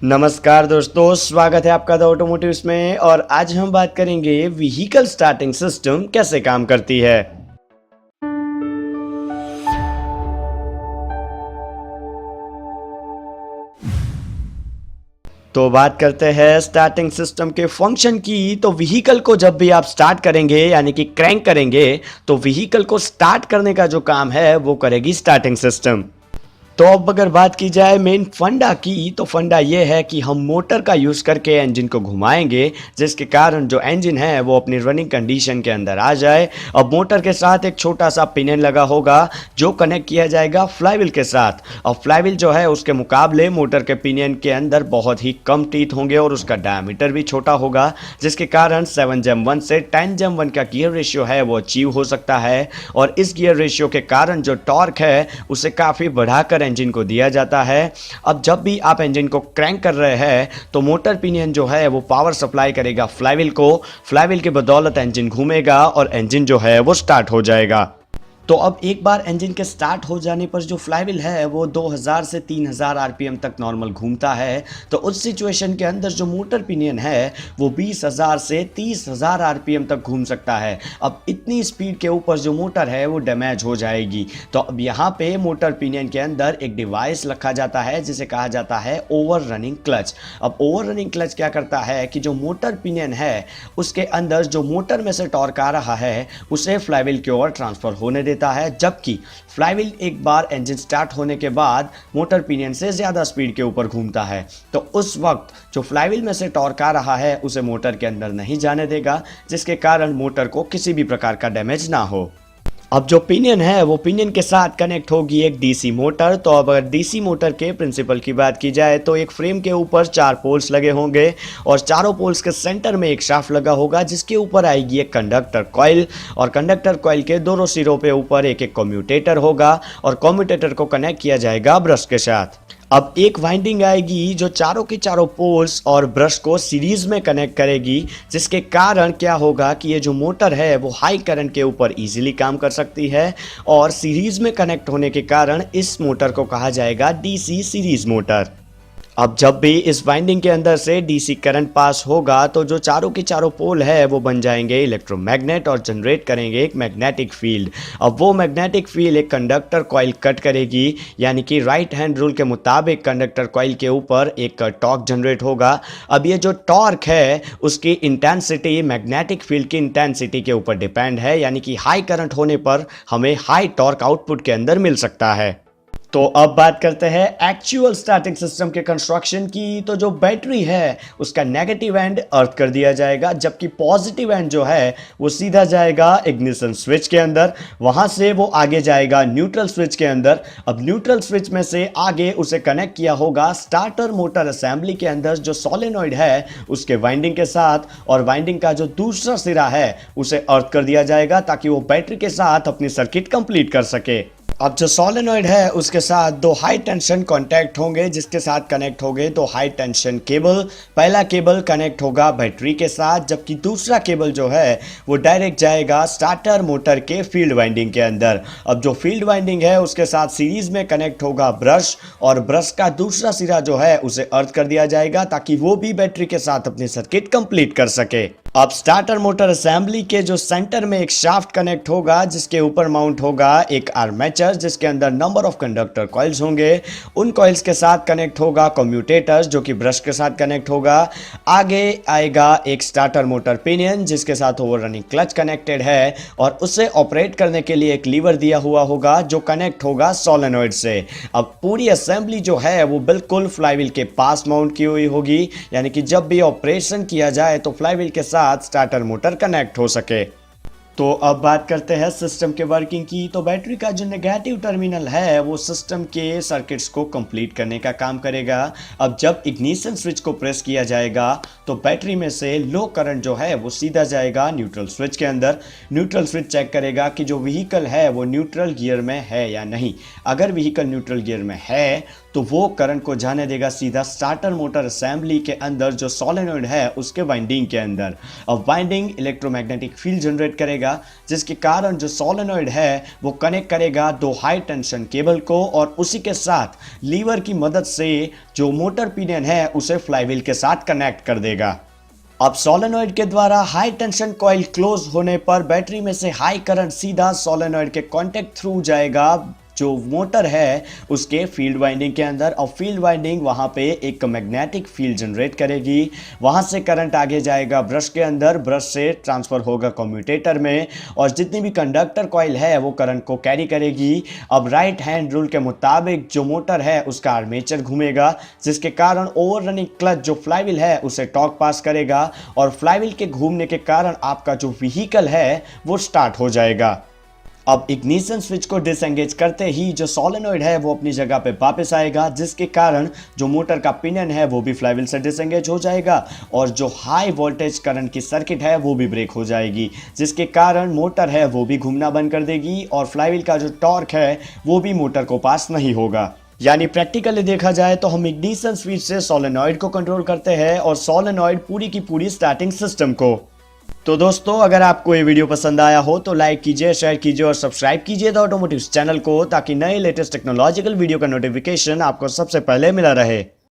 नमस्कार दोस्तों, स्वागत है आपका द ऑटोमोटिव्स में। और आज हम बात करेंगे व्हीकल स्टार्टिंग सिस्टम कैसे काम करती है। तो बात करते हैं स्टार्टिंग सिस्टम के फंक्शन की। तो व्हीकल को जब भी आप स्टार्ट करेंगे यानी कि क्रैंक करेंगे तो व्हीकल को स्टार्ट करने का जो काम है वो करेगी स्टार्टिंग सिस्टम। तो अब अगर बात की जाए मेन फंडा की, तो फंडा ये है कि हम मोटर का यूज़ करके इंजन को घुमाएंगे, जिसके कारण जो इंजन है वो अपनी रनिंग कंडीशन के अंदर आ जाए। अब मोटर के साथ एक छोटा सा पिनियन लगा होगा जो कनेक्ट किया जाएगा फ्लाईव्हील के साथ। और फ्लाईव्हील जो है उसके मुकाबले मोटर के पिनियन के अंदर बहुत ही कम टीथ होंगे और उसका डायमीटर भी छोटा होगा, जिसके कारण 7:1 से 10:1 का गियर रेशियो है वो अचीव हो सकता है। और इस गियर रेशियो के कारण जो टॉर्क है उसे काफ़ी बढ़ाकर इंजन को दिया जाता है। अब जब भी आप इंजन को क्रैंक कर रहे हैं तो मोटर पिनियन जो है वो पावर सप्लाई करेगा फ्लाईव्हील को। फ्लाईव्हील की बदौलत इंजन घूमेगा और इंजन जो है वो स्टार्ट हो जाएगा। तो अब एक बार इंजन के स्टार्ट हो जाने पर जो फ्लाईव्हील है वो 2000 से 3000 आरपीएम तक नॉर्मल घूमता है। तो उस सिचुएशन के अंदर जो मोटर पिनियन है वो 20,000 से 30,000 आरपीएम तक घूम सकता है। अब इतनी स्पीड के ऊपर जो मोटर है वो डैमेज हो जाएगी। तो अब यहाँ पे मोटर पिनियन के अंदर एक डिवाइस रखा जाता है जिसे कहा जाता है ओवर रनिंग क्लच। अब ओवर रनिंग क्लच क्या करता है कि जो मोटर पिनियन है उसके अंदर जो मोटर में से टॉर्क आ रहा है उसे फ्लाईव्हील की ओर ट्रांसफर होने देता है, जबकि फ्लाईव्हील एक बार इंजन स्टार्ट होने के बाद मोटर पिनियन से ज़्यादा स्पीड के ऊपर घूमता है। तो उस वक्त जो फ्लाईव्हील में से टॉर्क आ रहा है उसे मोटर के अंदर नहीं जाने देगा, जिसके कारण मोटर को किसी भी प्रकार का डैमेज ना हो। अब जो पिनियन है वो पिनियन के साथ कनेक्ट होगी एक डीसी मोटर। तो अब अगर डीसी मोटर के प्रिंसिपल की बात की जाए तो एक फ्रेम के ऊपर 4 पोल्स लगे होंगे और चारों पोल्स के सेंटर में एक शाफ्ट लगा होगा जिसके ऊपर आएगी एक कंडक्टर कॉइल। और कंडक्टर कॉइल के दोनों सिरों पे ऊपर एक एक कम्यूटेटर होगा और कम्यूटेटर को कनेक्ट किया जाएगा ब्रश के साथ। अब एक वाइंडिंग आएगी जो चारों के चारों पोल्स और ब्रश को सीरीज में कनेक्ट करेगी, जिसके कारण क्या होगा कि ये जो मोटर है वो हाई करंट के ऊपर इजीली काम कर सकती है। और सीरीज में कनेक्ट होने के कारण इस मोटर को कहा जाएगा डीसी सीरीज मोटर। अब जब भी इस वाइंडिंग के अंदर से डीसी करंट पास होगा तो जो चारों के चारों पोल है वो बन जाएंगे इलेक्ट्रोमैग्नेट और जनरेट करेंगे एक मैग्नेटिक फील्ड। अब वो मैग्नेटिक फील्ड एक कंडक्टर कॉइल कट करेगी, यानी कि राइट हैंड रूल के मुताबिक कंडक्टर कॉइल के ऊपर एक टॉर्क जनरेट होगा। अब ये जो टॉर्क है उसकी इंटेंसिटी मैग्नेटिक फील्ड की इंटेंसिटी के ऊपर डिपेंड है, यानी कि हाई करंट होने पर हमें हाई टॉर्क आउटपुट के अंदर मिल सकता है। तो अब बात करते हैं एक्चुअल स्टार्टिंग सिस्टम के कंस्ट्रक्शन की। तो जो बैटरी है उसका नेगेटिव एंड अर्थ कर दिया जाएगा, जबकि पॉजिटिव एंड जो है वो सीधा जाएगा इग्निशन स्विच के अंदर। वहां से वो आगे जाएगा न्यूट्रल स्विच के अंदर। अब न्यूट्रल स्विच में से आगे उसे कनेक्ट किया होगा स्टार्टर मोटर असेंबली के अंदर जो सोलेनॉइड है उसके वाइंडिंग के साथ। और वाइंडिंग का जो दूसरा सिरा है उसे अर्थ कर दिया जाएगा ताकि वो बैटरी के साथ अपनी सर्किट कंप्लीट कर सके। अब जो सोलेनॉइड है उसके साथ 2 हाई टेंशन कॉन्टैक्ट होंगे जिसके साथ कनेक्ट होंगे 2 हाई टेंशन केबल। पहला केबल कनेक्ट होगा बैटरी के साथ, जबकि दूसरा केबल जो है वो डायरेक्ट जाएगा स्टार्टर मोटर के फील्ड वाइंडिंग के अंदर। अब जो फील्ड वाइंडिंग है उसके साथ सीरीज में कनेक्ट होगा ब्रश, और ब्रश का दूसरा सिरा जो है उसे अर्थ कर दिया जाएगा ताकि वो भी बैटरी के साथ अपनी सर्किट कंप्लीट कर सके। अब स्टार्टर मोटर असेंबली के जो सेंटर में एक शाफ्ट कनेक्ट होगा जिसके ऊपर माउंट होगा एक आर्मेचर जिसके अंदर नंबर ऑफ कंडक्टर कॉइल्स होंगे। उन कॉइल्स के साथ कनेक्ट होगा कम्यूटेटर्स जो कि ब्रश के साथ कनेक्ट होगा। आगे आएगा एक स्टार्टर मोटर पिनियन जिसके साथ ओवर रनिंग क्लच कनेक्टेड है और उसे ऑपरेट करने के लिए एक लीवर दिया हुआ होगा जो कनेक्ट होगा सोलेनॉइड से। अब पूरी असेंबली जो है वो बिल्कुल फ्लाईव्हील के पास माउंट की हुई होगी, यानी कि जब भी ऑपरेशन किया जाए तो फ्लाईव्हील के साथ स्टार्टर मोटर कनेक्ट हो सके। तो अब बात करते हैं सिस्टम के वर्किंग की। तो बैटरी का जो नेगेटिव टर्मिनल है वो सिस्टम के सर्किट्स को कंप्लीट करने का काम करेगा। अब जब इग्निशन स्विच को प्रेस किया जाएगा तो बैटरी में से लो करंट जो है वो सीधा जाएगा न्यूट्रल स्विच के अंदर। न्यूट्रल स्विच चेक करेगा कि जो व्हीकल है वो न्यूट्रल गियर में है या नहीं। अगर व्हीकल न्यूट्रल गियर में है तो वो करंट को जाने देगा सीधा स्टार्टर मोटर असेंबली के अंदर जो सोलेनॉइड है उसके वाइंडिंग के अंदर। अब वाइंडिंग इलेक्ट्रोमैग्नेटिक फील्ड जनरेट करेगा, जिसके कारण जो सोलेनॉइड है वो कनेक्ट करेगा दो हाई टेंशन केबल को और उसी के साथ लीवर की मदद से जो मोटर पिनियन है उसे फ्लाईव्हील के साथ कनेक्ट कर देगा। अब सोलेनॉइड के द्वारा हाई टेंशन कॉइल क्लोज होने पर बैटरी में से हाई करंट सीधा सोलेनॉइड के कांटेक्ट थ्रू जाएगा जो मोटर है उसके फील्ड वाइंडिंग के अंदर, और फील्ड वाइंडिंग वहां पे एक मैग्नेटिक फील्ड जनरेट करेगी। वहां से करंट आगे जाएगा ब्रश के अंदर, ब्रश से ट्रांसफर होगा कम्यूटेटर में, और जितनी भी कंडक्टर कॉइल है वो करंट को कैरी करेगी। अब राइट हैंड रूल के मुताबिक जो मोटर है उसका आर्मेचर घूमेगा, जिसके कारण ओवर रनिंग क्लच जो फ्लाईव्हील है उसे टॉर्क पास करेगा, और फ्लाईव्हील के घूमने के कारण आपका जो व्हीकल है वो स्टार्ट हो जाएगा। अब इग्निशन स्विच को डिसएंगेज करते ही जो सोलेनॉइड है वो अपनी जगह पे वापस आएगा, जिसके कारण जो मोटर का पिनियन है वो भी फ्लाईव्हील से डिसएंगेज हो जाएगा, और जो हाई वोल्टेज करंट की सर्किट है वो भी ब्रेक हो जाएगी, जिसके कारण मोटर है वो भी घूमना बंद कर देगी, और फ्लाईव्हील का जो टॉर्क है वो भी मोटर को पास नहीं होगा। यानी प्रैक्टिकली देखा जाए तो हम इग्निशन स्विच से सोलेनॉइड को कंट्रोल करते हैं और सोलेनॉइड पूरी की पूरी स्टार्टिंग सिस्टम को। तो दोस्तों, अगर आपको ये वीडियो पसंद आया हो तो लाइक कीजिए, शेयर कीजिए और सब्सक्राइब कीजिए द ऑटोमोटिव चैनल को, ताकि नए लेटेस्ट टेक्नोलॉजिकल वीडियो का नोटिफिकेशन आपको सबसे पहले मिला रहे।